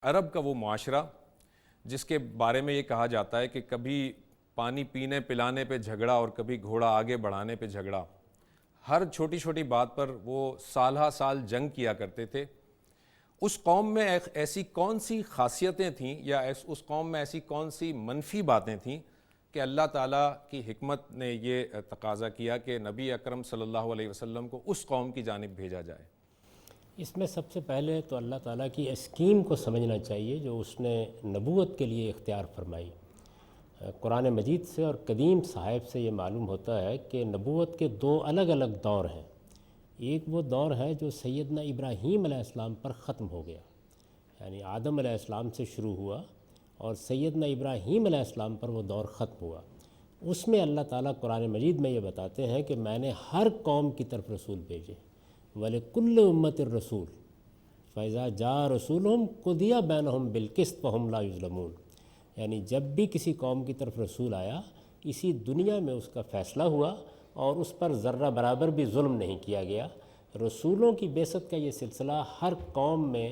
عرب کا وہ معاشرہ جس کے بارے میں یہ کہا جاتا ہے کہ کبھی پانی پینے پلانے پہ جھگڑا اور کبھی گھوڑا آگے بڑھانے پہ جھگڑا، ہر چھوٹی چھوٹی بات پر وہ سالہ سال جنگ کیا کرتے تھے۔ اس قوم میں ایسی کون سی خاصیتیں تھیں یا اس قوم میں ایسی کون سی منفی باتیں تھیں کہ اللہ تعالیٰ کی حکمت نے یہ تقاضا کیا کہ نبی اکرم صلی اللہ علیہ وسلم کو اس قوم کی جانب بھیجا جائے؟ اس میں سب سے پہلے تو اللہ تعالیٰ کی اسکیم کو سمجھنا چاہیے جو اس نے نبوت کے لیے اختیار فرمائی۔ قرآن مجید سے اور قدیم صحائف سے یہ معلوم ہوتا ہے کہ نبوت کے دو الگ الگ دور ہیں۔ ایک وہ دور ہے جو سیدنا ابراہیم علیہ السلام پر ختم ہو گیا، یعنی آدم علیہ السلام سے شروع ہوا اور سیدنا ابراہیم علیہ السلام پر وہ دور ختم ہوا۔ اس میں اللہ تعالیٰ قرآن مجید میں یہ بتاتے ہیں کہ میں نے ہر قوم کی طرف رسول بھیجے، وَلِكُلِّ أُمَّةٍ الرَّسُولُ فَإِذَا جَاءَ رَسُولُهُمْ قُضِيَ بَيْنَهُمْ بِالْقِسْطِ وَهُمْ لَا يُظْلَمُونَ، یعنی جب بھی کسی قوم کی طرف رسول آیا اسی دنیا میں اس کا فیصلہ ہوا اور اس پر ذرہ برابر بھی ظلم نہیں کیا گیا۔ رسولوں کی بعثت کا یہ سلسلہ ہر قوم میں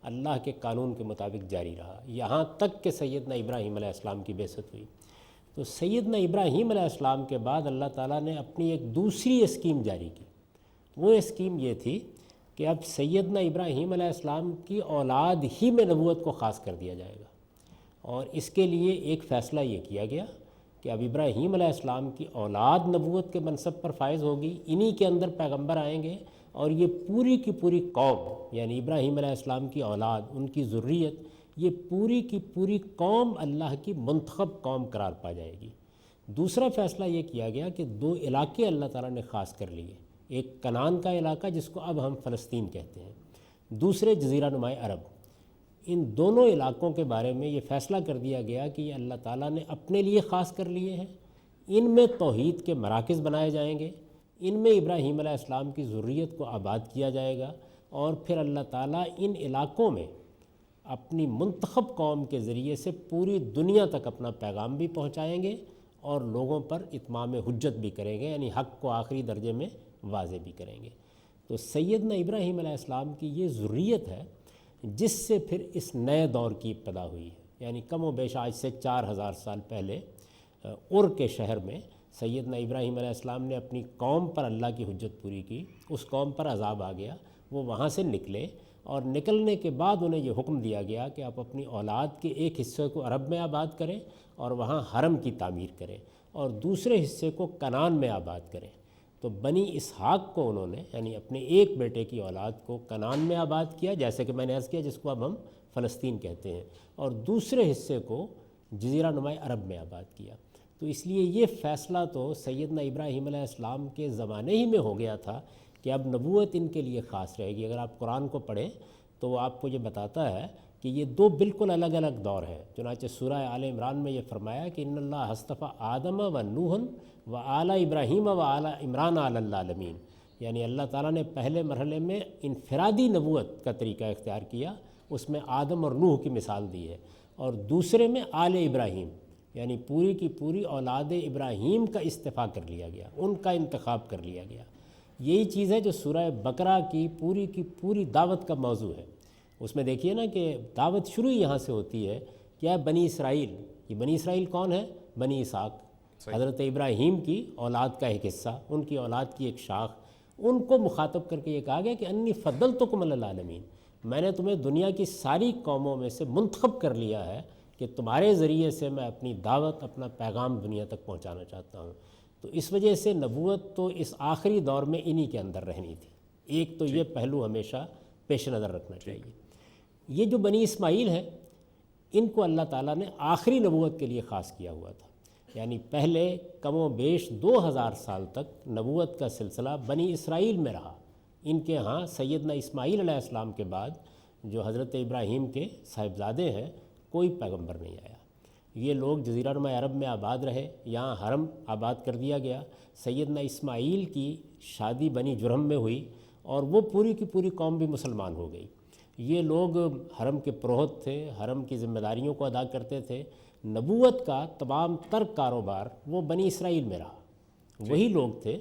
اللہ کے قانون کے مطابق جاری رہا، یہاں تک کہ سیدنا ابراہیم علیہ السلام کی بعثت ہوئی۔ تو سیدنا ابراہیم علیہ السلام کے بعد اللہ تعالیٰ نے اپنی ایک دوسری اسکیم جاری کی۔ وہ اسکیم یہ تھی کہ اب سیدنا ابراہیم علیہ السلام کی اولاد ہی میں نبوت کو خاص کر دیا جائے گا، اور اس کے لیے ایک فیصلہ یہ کیا گیا کہ اب ابراہیم علیہ السلام کی اولاد نبوت کے منصب پر فائز ہوگی، انہی کے اندر پیغمبر آئیں گے، اور یہ پوری کی پوری قوم یعنی ابراہیم علیہ السلام کی اولاد، ان کی ذریت، یہ پوری کی پوری قوم اللہ کی منتخب قوم قرار پا جائے گی۔ دوسرا فیصلہ یہ کیا گیا کہ دو علاقے اللہ تعالیٰ نے خاص کر لیے، ایک کنعان کا علاقہ جس کو اب ہم فلسطین کہتے ہیں، دوسرے جزیرہ نماء عرب۔ ان دونوں علاقوں کے بارے میں یہ فیصلہ کر دیا گیا کہ یہ اللہ تعالیٰ نے اپنے لیے خاص کر لیے ہیں، ان میں توحید کے مراکز بنائے جائیں گے، ان میں ابراہیم علیہ السلام کی ذریت کو آباد کیا جائے گا، اور پھر اللہ تعالیٰ ان علاقوں میں اپنی منتخب قوم کے ذریعے سے پوری دنیا تک اپنا پیغام بھی پہنچائیں گے اور لوگوں پر اتمام حجت بھی کریں گے، یعنی حق کو آخری درجے میں واضح بھی کریں گے۔ تو سیدنا ابراہیم علیہ السلام کی یہ ذریت ہے جس سے پھر اس نئے دور کی ابتدا ہوئی ہے، یعنی کم و بیش آج سے 4000 سال پہلے ار کے شہر میں سیدنا ابراہیم علیہ السلام نے اپنی قوم پر اللہ کی حجت پوری کی، اس قوم پر عذاب آ گیا، وہ وہاں سے نکلے، اور نکلنے کے بعد انہیں یہ حکم دیا گیا کہ آپ اپنی اولاد کے ایک حصے کو عرب میں آباد کریں اور وہاں حرم کی تعمیر کریں، اور دوسرے حصے کو کنعان میں آباد کریں۔ تو بنی اسحاق کو انہوں نے یعنی اپنے ایک بیٹے کی اولاد کو کنعان میں آباد کیا، جیسے کہ میں نے عرض کیا، جس کو اب ہم فلسطین کہتے ہیں، اور دوسرے حصے کو جزیرہ نماء عرب میں آباد کیا۔ تو اس لیے یہ فیصلہ تو سیدنا ابراہیم علیہ السلام کے زمانے ہی میں ہو گیا تھا کہ اب نبوت ان کے لیے خاص رہے گی۔ اگر آپ قرآن کو پڑھیں تو وہ آپ کو یہ بتاتا ہے کہ یہ دو بالکل الگ الگ دور ہیں۔ چنانچہ سورہ آل عمران میں یہ فرمایا کہ ان اللہ اصطفیٰ آدم و نوحً و آل ابراہیم و آل عمران علی العالمین، یعنی اللہ تعالیٰ نے پہلے مرحلے میں انفرادی نبوت کا طریقہ اختیار کیا، اس میں آدم اور نوح کی مثال دی ہے، اور دوسرے میں آل ابراہیم یعنی پوری کی پوری اولاد ابراہیم کا استفاع کر لیا گیا، ان کا انتخاب کر لیا گیا۔ یہی چیز ہے جو سورہ بقرہ کی پوری دعوت کا موضوع ہے۔ اس میں دیکھیے نا کہ دعوت شروع یہاں سے ہوتی ہے، کیا ہے؟ بنی اسرائیل۔ یہ بنی اسرائیل کون ہے؟ بنی اسحاق، حضرت ابراہیم کی اولاد کا ایک حصہ، ان کی اولاد کی ایک شاخ، ان کو مخاطب کر کے یہ کہا گیا کہ انی فضلتکم علی العالمین، میں نے تمہیں دنیا کی ساری قوموں میں سے منتخب کر لیا ہے کہ تمہارے ذریعے سے میں اپنی دعوت، اپنا پیغام دنیا تک پہنچانا چاہتا ہوں۔ تو اس وجہ سے نبوت تو اس آخری دور میں انہی کے اندر رہنی تھی۔ ایک تو یہ پہلو ہمیشہ پیش نظر رکھنا چاہیے۔ یہ جو بنی اسماعیل ہیں، ان کو اللہ تعالیٰ نے آخری نبوت کے لیے خاص کیا ہوا تھا، یعنی پہلے کم و بیش 2000 سال تک نبوت کا سلسلہ بنی اسرائیل میں رہا۔ ان کے ہاں سیدنا اسماعیل علیہ السلام کے بعد جو حضرت ابراہیم کے صاحبزادے ہیں، کوئی پیغمبر نہیں آیا۔ یہ لوگ جزیرہ نماء عرب میں آباد رہے، یہاں حرم آباد کر دیا گیا۔ سیدنا اسماعیل کی شادی بنی جرہم میں ہوئی اور وہ پوری کی پوری قوم بھی مسلمان ہو گئی۔ یہ لوگ حرم کے پروہت تھے، حرم کی ذمہ داریوں کو ادا کرتے تھے۔ نبوت کا تمام تر کاروبار وہ بنی اسرائیل میں رہا۔ وہی لوگ تھے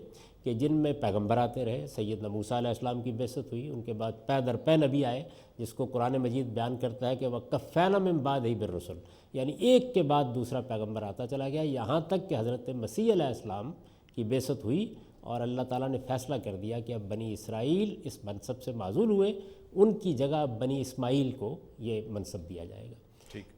کہ جن میں پیغمبر آتے رہے، سیدنا موسیٰ علیہ السلام کی بعثت ہوئی، ان کے بعد پے در پے نبی آئے، جس کو قرآن مجید بیان کرتا ہے کہ وَقَفَّيْنَا مِن بَعْدِهِ بِالرُّسُلِ، یعنی ایک کے بعد دوسرا پیغمبر آتا چلا گیا، یہاں تک کہ حضرت مسیح علیہ السلام کی بعثت ہوئی اور اللہ تعالیٰ نے فیصلہ کر دیا کہ اب بنی اسرائیل اس منصب سے معزول ہوئے، ان کی جگہ بنی اسماعیل کو یہ منصب دیا جائے گا۔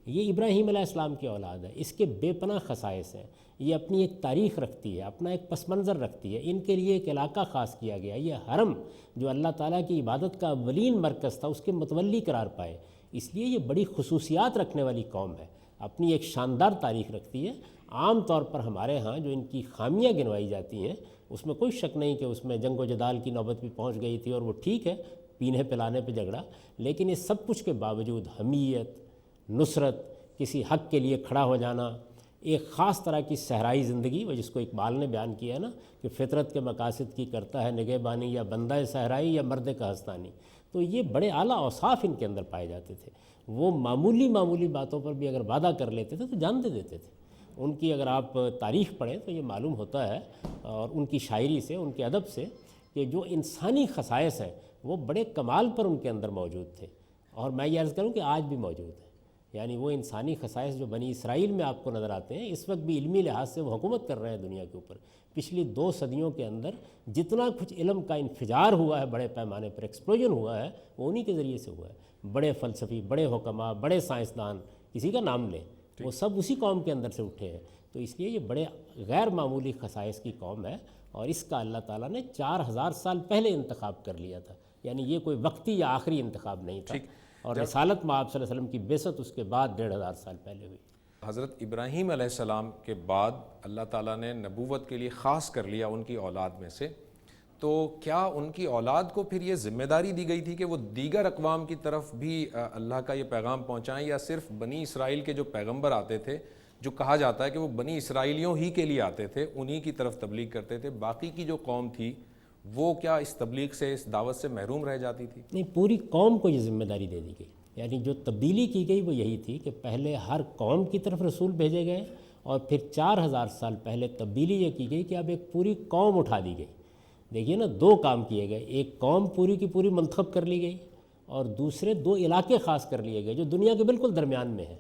یہ ابراہیم علیہ السلام کی اولاد ہے، اس کے بے پناہ خصائص ہیں، یہ اپنی ایک تاریخ رکھتی ہے، اپنا ایک پس منظر رکھتی ہے، ان کے لیے ایک علاقہ خاص کیا گیا، یہ حرم جو اللہ تعالیٰ کی عبادت کا اولین مرکز تھا اس کے متولی قرار پائے، اس لیے یہ بڑی خصوصیات رکھنے والی قوم ہے، اپنی ایک شاندار تاریخ رکھتی ہے۔ عام طور پر ہمارے ہاں جو ان کی خامیاں گنوائی جاتی ہیں اس میں کوئی شک نہیں کہ اس میں جنگ و جدال کی نوبت بھی پہنچ گئی تھی، اور وہ ٹھیک ہے، پینے پلانے پہ جھگڑا، لیکن اس سب کچھ کے باوجود حمیت، نصرت، کسی حق کے لیے کھڑا ہو جانا، ایک خاص طرح کی صحرائی زندگی، وہ جس کو اقبال نے بیان کیا ہے نا کہ فطرت کے مقاصد کی کرتا ہے نگہبانی، یا بندہ صحرائی یا مرد کہستانی، تو یہ بڑے اعلیٰ اوصاف ان کے اندر پائے جاتے تھے۔ وہ معمولی باتوں پر بھی اگر وعدہ کر لیتے تھے تو جان دے دیتے تھے۔ ان کی اگر آپ تاریخ پڑھیں تو یہ معلوم ہوتا ہے، اور ان کی شاعری سے، ان کے ادب سے، کہ جو انسانی خصائص ہیں وہ بڑے کمال پر ان کے اندر موجود تھے، اور میں یہ عرض کروں کہ آج بھی موجود ہیں۔ یعنی وہ انسانی خصائص جو بنی اسرائیل میں آپ کو نظر آتے ہیں، اس وقت بھی علمی لحاظ سے وہ حکومت کر رہے ہیں دنیا کے اوپر۔ پچھلی 2 صدیوں کے اندر جتنا کچھ علم کا انفجار ہوا ہے، بڑے پیمانے پر ایکسپلوژن ہوا ہے، وہ انہی کے ذریعے سے ہوا ہے۔ بڑے فلسفی، بڑے حکماء، بڑے سائنسدان، کسی کا نام لیں، وہ سب اسی قوم کے اندر سے اٹھے ہیں۔ تو اس لیے یہ بڑے غیر معمولی خصائص کی قوم ہے، اور اس کا اللہ تعالیٰ نے 4000 سال پہلے انتخاب کر لیا تھا، یعنی یہ کوئی وقتی یا آخری انتخاب نہیں تھا، اور رسالت مآب صلی اللہ علیہ وسلم کی بعثت اس کے بعد 1500 سال پہلے ہوئی۔ حضرت ابراہیم علیہ السلام کے بعد اللہ تعالیٰ نے نبوت کے لیے خاص کر لیا ان کی اولاد میں سے، تو کیا ان کی اولاد کو پھر یہ ذمہ داری دی گئی تھی کہ وہ دیگر اقوام کی طرف بھی اللہ کا یہ پیغام پہنچائیں، یا صرف بنی اسرائیل کے جو پیغمبر آتے تھے، جو کہا جاتا ہے کہ وہ بنی اسرائیلیوں ہی کے لیے آتے تھے، انہی کی طرف تبلیغ کرتے تھے، باقی کی جو قوم تھی وہ کیا اس تبلیغ سے، اس دعوت سے محروم رہ جاتی تھی؟ نہیں، پوری قوم کو یہ ذمہ داری دے دی گئی، یعنی جو تبدیلی کی گئی وہ یہی تھی کہ پہلے ہر قوم کی طرف رسول بھیجے گئے، اور پھر 4000 سال پہلے تبدیلی یہ کی گئی کہ اب ایک پوری قوم اٹھا دی گئی۔ دیکھیے نا، 2 کام کیے گئے، ایک قوم پوری کی پوری منتخب کر لی گئی، اور دوسرے 2 علاقے خاص کر لیے گئے جو دنیا کے بالکل درمیان میں ہیں،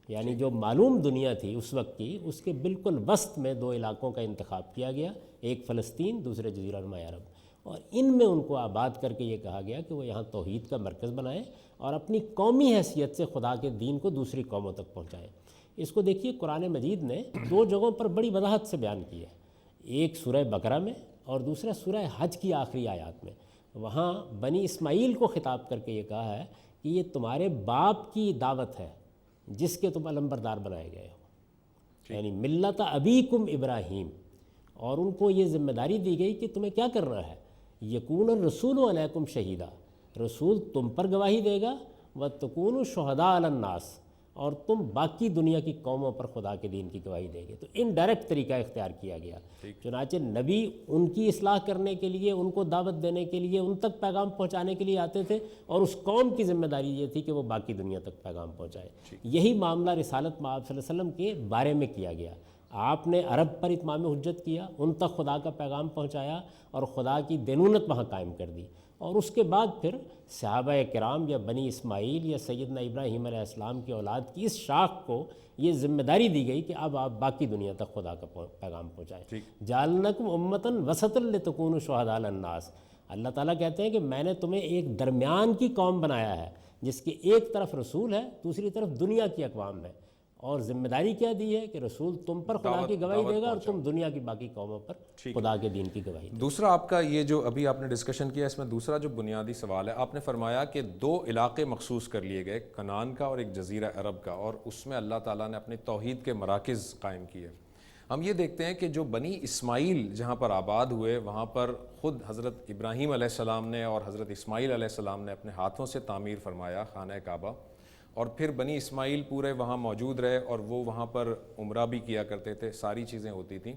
یعنی جو معلوم دنیا تھی اس وقت کی، اس کے بالکل وسط میں 2 علاقوں کا انتخاب کیا گیا، ایک فلسطین، دوسرے جزیرہ نما عرب، اور ان میں ان کو آباد کر کے یہ کہا گیا کہ وہ یہاں توحید کا مرکز بنائیں اور اپنی قومی حیثیت سے خدا کے دین کو دوسری قوموں تک پہنچائیں۔ اس کو دیکھیے، قرآن مجید نے 2 جگہوں پر بڑی وضاحت سے بیان کی ہے، ایک سورہ بقرہ میں اور دوسرا سورہ حج کی آخری آیات میں۔ وہاں بنی اسماعیل کو خطاب کر کے یہ کہا ہے کہ یہ تمہارے باپ کی دعوت ہے جس کے تم علمبردار بنائے گئے ہو، یعنی ملت ابیکم ابراہیم، اور ان کو یہ ذمہ داری دی گئی کہ تمہیں کیا کرنا ہے، یکون الرسول علیکم شہیدہ، رسول تم پر گواہی دے گا، وتکونوا شہداء علی الناس، اور تم باقی دنیا کی قوموں پر خدا کے دین کی گواہی دے گے۔ تو انڈائریکٹ طریقہ اختیار کیا گیا، چنانچہ نبی ان کی اصلاح کرنے کے لیے، ان کو دعوت دینے کے لیے، ان تک پیغام پہنچانے کے لیے آتے تھے، اور اس قوم کی ذمہ داری یہ تھی کہ وہ باقی دنیا تک پیغام پہنچائے۔ یہی معاملہ رسالت مآب صلی اللہ علیہ وسلم کے بارے میں کیا گیا۔ آپ نے عرب پر اتمام حجت کیا، ان تک خدا کا پیغام پہنچایا، اور خدا کی دینونت وہاں قائم کر دی، اور اس کے بعد پھر صحابہ کرام یا بنی اسماعیل یا سیدنا ابراہیم علیہ السلام کی اولاد کی اس شاخ کو یہ ذمہ داری دی گئی کہ اب آپ باقی دنیا تک خدا کا پیغام پہنچائیں۔ جعلناکم امۃ وسطا لتکونوا شہداء علی الناس، اللہ تعالیٰ کہتے ہیں کہ میں نے تمہیں ایک درمیان کی قوم بنایا ہے، جس کی ایک طرف رسول ہے، دوسری طرف دنیا کی اقوام ہے، اور ذمہ داری کیا دی ہے کہ رسول تم پر خدا کی گواہی دے گا اور تم دنیا کی باقی قوموں پر خدا کے دین کی گواہی دے گا۔ دوسرا آپ کا یہ جو ابھی آپ نے ڈسکشن کیا، اس میں دوسرا جو بنیادی سوال ہے، آپ نے فرمایا کہ 2 علاقے مخصوص کر لیے گئے، کنعان کا اور ایک جزیرہ عرب کا، اور اس میں اللہ تعالیٰ نے اپنے توحید کے مراکز قائم کیے۔ ہم یہ دیکھتے ہیں کہ جو بنی اسماعیل جہاں پر آباد ہوئے، وہاں پر خود حضرت ابراہیم علیہ السلام نے اور حضرت اسماعیل علیہ السلام نے اپنے ہاتھوں سے تعمیر فرمایا خانہ کعبہ، اور پھر بنی اسماعیل پورے وہاں موجود رہے، اور وہ وہاں پر عمرہ بھی کیا کرتے تھے، ساری چیزیں ہوتی تھیں۔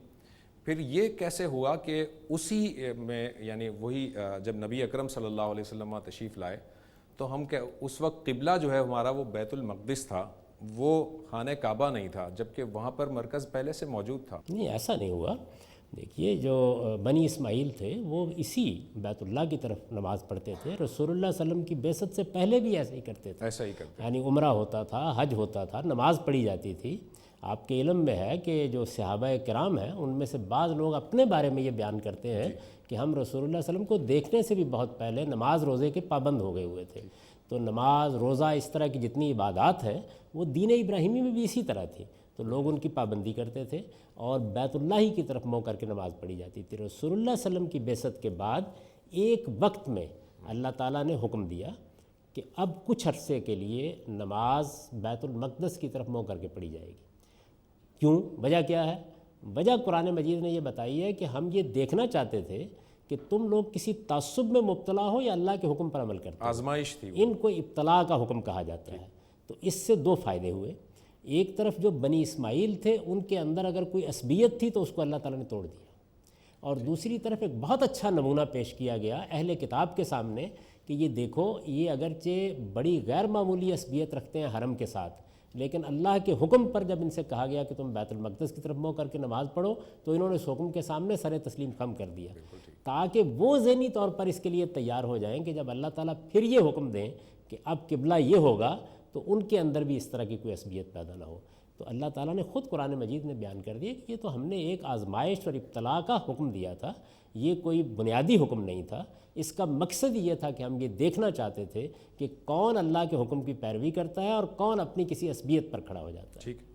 پھر یہ کیسے ہوا کہ اسی میں، یعنی وہی جب نبی اکرم صلی اللہ علیہ وسلم وہاں تشریف لائے، تو ہم کہ اس وقت قبلہ جو ہے ہمارا وہ بیت المقدس تھا، وہ خانہ کعبہ نہیں تھا، جبکہ وہاں پر مرکز پہلے سے موجود تھا؟ نہیں، ایسا نہیں ہوا۔ دیکھیے جو بنی اسماعیل تھے وہ اسی بیت اللہ کی طرف نماز پڑھتے تھے، رسول اللہ صلی اللہ علیہ وسلم کی بعثت سے پہلے بھی ایسے ہی کرتے تھے، ایسا ہی کرتے یعنی عمرہ ہوتا تھا، حج ہوتا تھا، نماز پڑھی جاتی تھی۔ آپ کے علم میں ہے کہ جو صحابہ کرام ہیں ان میں سے بعض لوگ اپنے بارے میں یہ بیان کرتے ہیں کہ ہم رسول اللہ صلی اللہ علیہ وسلم کو دیکھنے سے بھی بہت پہلے نماز روزے کے پابند ہو گئے ہوئے تھے۔ تو نماز روزہ اس طرح کی جتنی عبادات ہیں وہ دین ابراہیمی میں بھی اسی طرح تھی، تو لوگ ان کی پابندی کرتے تھے اور بیت اللہ ہی کی طرف منہ کر کے نماز پڑھی جاتی تھی۔ رسول اللہ صلی اللہ علیہ وسلم کی بعثت کے بعد ایک وقت میں اللہ تعالیٰ نے حکم دیا کہ اب کچھ عرصے کے لیے نماز بیت المقدس کی طرف منہ کر کے پڑھی جائے گی۔ کیوں؟ وجہ کیا ہے؟ وجہ قرآن مجید نے یہ بتائی ہے کہ ہم یہ دیکھنا چاہتے تھے کہ تم لوگ کسی تعصب میں مبتلا ہو یا اللہ کے حکم پر عمل کرتے ہو۔ آزمائش تھی وہ۔ ان کو ابتلاء کا حکم کہا جاتا ہے۔ تو اس سے دو فائدے ہوئے، ایک طرف جو بنی اسماعیل تھے ان کے اندر اگر کوئی عصبیت تھی تو اس کو اللہ تعالیٰ نے توڑ دیا، اور دوسری طرف ایک بہت اچھا نمونہ پیش کیا گیا اہل کتاب کے سامنے کہ یہ دیکھو یہ اگرچہ بڑی غیر معمولی عصبیت رکھتے ہیں حرم کے ساتھ، لیکن اللہ کے حکم پر جب ان سے کہا گیا کہ تم بیت المقدس کی طرف منہ کر کے نماز پڑھو تو انہوں نے اس حکم کے سامنے سر تسلیم خم کر دیا، تاکہ وہ ذہنی طور پر اس کے لیے تیار ہو جائیں کہ جب اللہ تعالیٰ پھر یہ حکم دیں کہ اب قبلہ یہ ہوگا تو ان کے اندر بھی اس طرح کی کوئی عصبیت پیدا نہ ہو۔ تو اللہ تعالیٰ نے خود قرآن مجید میں بیان کر دیا کہ یہ تو ہم نے ایک آزمائش اور ابتلاء کا حکم دیا تھا، یہ کوئی بنیادی حکم نہیں تھا۔ اس کا مقصد یہ تھا کہ ہم یہ دیکھنا چاہتے تھے کہ کون اللہ کے حکم کی پیروی کرتا ہے اور کون اپنی کسی عصبیت پر کھڑا ہو جاتا ہے۔ ٹھیک